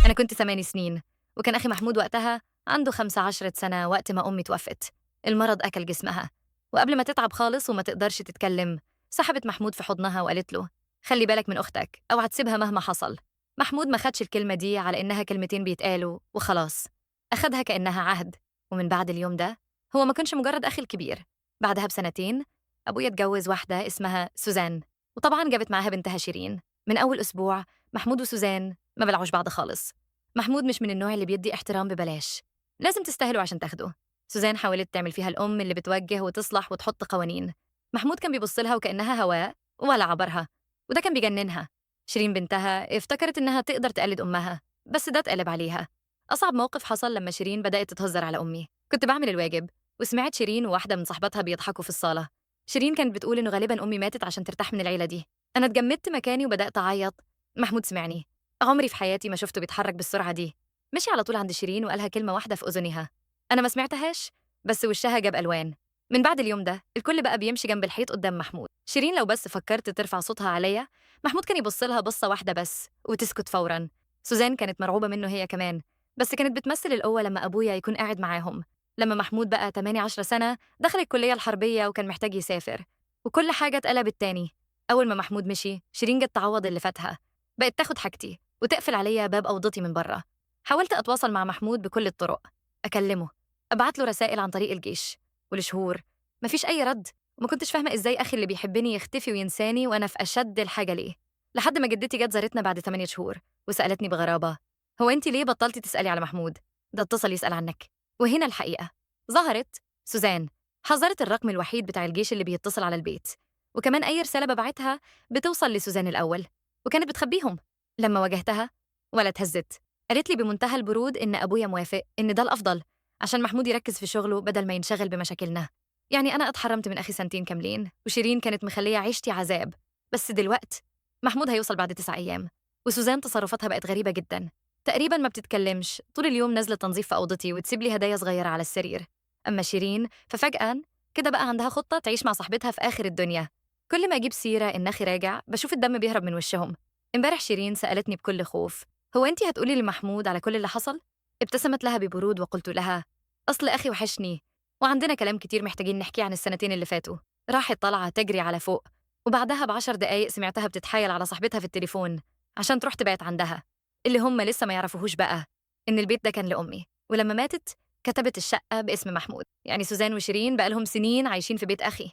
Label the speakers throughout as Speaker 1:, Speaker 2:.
Speaker 1: أنا كنت 8 سنين، وكان أخي محمود وقتها عنده 15 سنة وقت ما أمي توفت. المرض أكل جسمها، وقبل ما تتعب خالص وما تقدرش تتكلم سحبت محمود في حضنها وقالت له: خلي بالك من أختك أو هتسيبها مهما حصل. محمود ما خدش الكلمة دي على إنها كلمتين بيتقالوا وخلاص، أخدها كأنها عهد. ومن بعد اليوم ده هو ما كانش مجرد أخي الكبير. بعدها بسنتين أبويا اتجوز واحدة اسمها سوزان، وطبعا جابت معاها بنتها شيرين. من أول أسبوع محمود وسوزان ما بلعوش بعض خالص. محمود مش من النوع اللي بيدي احترام ببلاش، لازم تستاهله عشان تاخده. سوزان حاولت تعمل فيها الأم اللي بتوجه وتصلح وتحط قوانين. محمود كان بيبص لها وكأنها هواء ولا عبرها، وده كان بيجننها. شيرين بنتها افتكرت إنها تقدر تقلد أمها، بس ده اتقلب عليها. أصعب موقف حصل لما شيرين بدأت تتهزر على أمي. كنت بعمل الواجب وسمعت شيرين وواحدة من صاحباتها بيضحكوا في الصالة. شيرين كانت بتقول إنه غالبا أمي ماتت عشان ترتاح من العيلة دي. أنا اتجمدت مكاني وبدأت أعيط. محمود سمعني. عمري في حياتي ما شفته بيتحرك بالسرعة دي. مشي على طول عند شيرين وقالها كلمة واحدة في أذنها. أنا ما سمعتهاش، بس وشها جاب ألوان. من بعد اليوم ده الكل بقى بيمشي جنب الحيط قدام محمود. شيرين لو بس فكرت ترفع صوتها عليا، محمود كان يبص لها بصة واحدة بس وتسكت فورا. سوزان كانت مرعوبة منه هي كمان، بس كانت بتمثل القوة لما أبويا يكون قاعد معاهم. لما محمود بقى 18 سنة دخل الكلية الحربية وكان محتاج يسافر، وكل حاجة اتقلبت تاني. أول ما محمود مشي شيرين جت تعوض اللي فاتها، بقت تاخد حاجتي وتقفل عليا باب أوضتي من بره. حاولت أتواصل مع محمود بكل الطرق، أكلمه، أبعت له رسائل عن طريق الجيش، ولشهور مفيش أي رد. وما كنتش فاهمة إزاي أخي اللي بيحبني يختفي وينساني وأنا في أشد الحاجة ليه. لحد ما جدتي جت زارتنا بعد 8 شهور وسألتني بغرابة: هو أنت ليه بطلتي تسألي على محمود؟ ده اتصل يسأل عنك. وهنا الحقيقة ظهرت. سوزان حذرت الرقم الوحيد بتاع الجيش اللي بيتصل على البيت، وكمان أي رسالة ببعتها بتوصل لسوزان الأول، وكانت بتخبيهم. لما واجهتها ولا اتهزت، قالت لي بمنتهى البرود إن أبويا موافق إن ده الأفضل عشان محمود يركز في شغله بدل ما ينشغل بمشاكلنا. يعني أنا اتحرمت من أخي سنتين كاملين، وشيرين كانت مخلية عيشتي عذاب. بس دلوقت محمود هيوصل بعد 9 أيام، وسوزان تصرفاتها بقت غريبة جدا. تقريبا ما بتتكلمش، طول اليوم نازلة تنظيف في أوضتي وتسيب لي هدايا صغيرة على السرير. أما شيرين ففجأة كده بقى عندها خطة تعيش مع صاحبتها في آخر الدنيا. كل ما أجيب سيرة إن أخي راجع بشوف الدم بيهرب من وشهم. امبارح شيرين سألتني بكل خوف: هو أنتِ هتقولي لمحمود على كل اللي حصل؟ ابتسمت لها ببرود وقلت لها: أصل أخي وحشني، وعندنا كلام كتير محتاجين نحكيه عن السنتين اللي فاتوا. راحت طالعة تجري على فوق، وبعدها ب10 دقايق سمعتها بتتحايل على صاحبتها في التليفون عشان تروح تبات عندها. اللي هم لسه ما يعرفوهوش بقى إن البيت ده كان لأمي، ولما ماتت كتبت الشقة باسم محمود. يعني سوزان وشيرين بقالهم سنين عايشين في بيت أخي،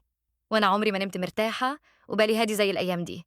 Speaker 1: وأنا عمري ما نمت مرتاحة وبالي هادي زي الأيام دي.